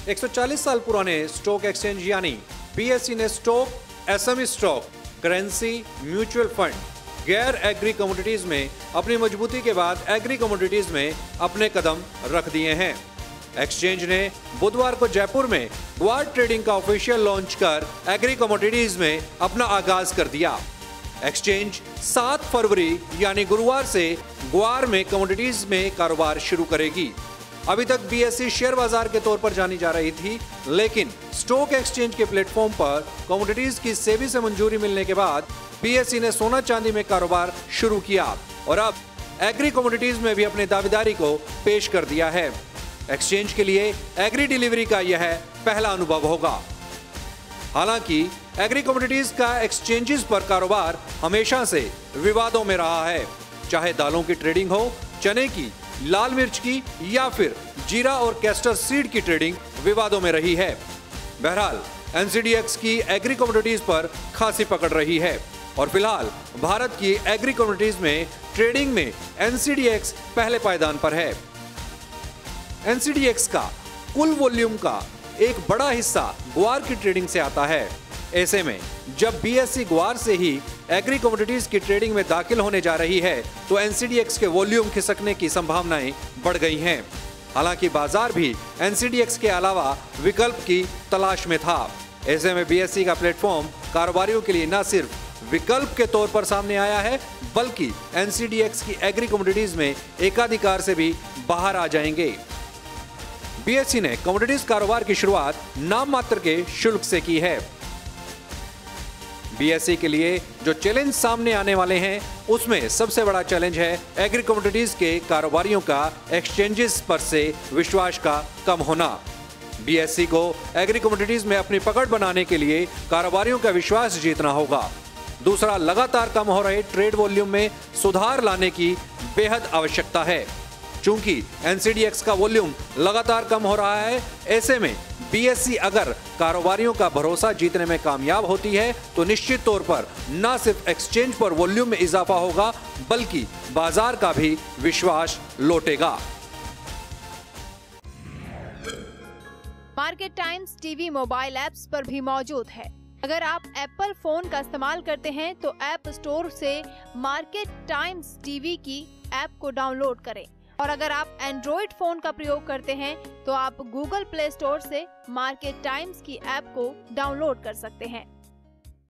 140 साल पुराने stock exchange यानी बीएसई ने stock, SME stock, currency, mutual fund, गैर एग्री कमोडिटीज में अपनी मजबूती के बाद एग्री कमोडिटीज में अपने कदम रख दिए हैं। एक्सचेंज ने बुधवार को जयपुर में ग्वार ट्रेडिंग का ऑफिशियल लॉन्च कर एग्री कमोडिटीज में अपना आगाज कर दिया। एक्सचेंज 7 फरवरी यानी गुरुवार से ग्वार में कमोडिटीज में कारोबार शुरू करेगी। अभी तक बीएसई शेयर बाजार के तौर पर जानी जा रही थी, लेकिन स्टॉक एक्सचेंज के प्लेटफॉर्म पर कमोडिटीज की सेबी से मंजूरी मिलने के बाद बीएसई ने सोना चांदी में कारोबार शुरू किया और अब एग्री कमोडिटीज में भी अपनी दावेदारी को पेश कर दिया है। एक्सचेंज के लिए एग्री डिलीवरी का यह पहला अनुभव होगा। हालांकि एग्री कमोडिटीज का एक्सचेंजेस पर कारोबार हमेशा से विवादों में रहा है, चाहे दालों की ट्रेडिंग हो, चने की, लाल मिर्च की या फिर जीरा और कैस्टर सीड की ट्रेडिंग विवादों में रही है। बहरहाल एनसीडीएक्स की एग्री कमोडिटीज पर खासी पकड़ रही है और फिलहाल भारत की एग्री कमोडिटीज में ट्रेडिंग में एनसीडीएक्स पहले पायदान पर है। एनसीडीएक्स का कुल वॉल्यूम का एक बड़ा हिस्सा ग्वार की ट्रेडिंग से आता है। ऐसे में जब बीएसई ग्वार से ही एग्री कमोडिटीज की ट्रेडिंग में दाखिल होने जा रही है तो एनसीडीएक्स के वॉल्यूम खिसकने की संभावनाएं बढ़ गई हैं। हालांकि बाजार भी एनसीडीएक्स के अलावा विकल्प की तलाश में था। ऐसे में बीएसई का प्लेटफॉर्म कारोबारियों के लिए न सिर्फ विकल्प के तौर पर सामने आया है, बल्कि एनसीडीएक्स की एग्री कमोडिटीज में एकाधिकार से भी बाहर आ जाएंगे। बीएसई ने कमोडिटीज कारोबार की शुरुआत नाम मात्र के शुल्क से की है। बीएसई के लिए जो चैलेंज सामने आने वाले हैं उसमें सबसे बड़ा चैलेंज है एग्री कमोडिटीज के कारोबारियों का एक्सचेंजेस पर से विश्वास का कम होना। बीएसई को एग्री कमोडिटीज में अपनी पकड़ बनाने के लिए कारोबारियों का विश्वास जीतना होगा। दूसरा, लगातार कम हो रहे ट्रेड वॉल्यूम में सुधार लाने की बेहद आवश्यकता है। चूंकि एनसीडीएक्स का वॉल्यूम लगातार कम हो रहा है, ऐसे में बीएसई अगर कारोबारियों का भरोसा जीतने में कामयाब होती है तो निश्चित तौर पर न सिर्फ एक्सचेंज पर वॉल्यूम में इजाफा होगा, बल्कि बाजार का भी विश्वास लौटेगा। Market times TV mobile apps पर भी मौजूद है। अगर आप एप्पल फोन का इस्तेमाल करते हैं तो ऐप स्टोर से मार्केट टाइम्स टीवी की ऐप को डाउनलोड करें और अगर आप एंड्रॉइड फोन का प्रयोग करते हैं तो आप गूगल प्ले स्टोर से मार्केट टाइम्स की ऐप को डाउनलोड कर सकते हैं।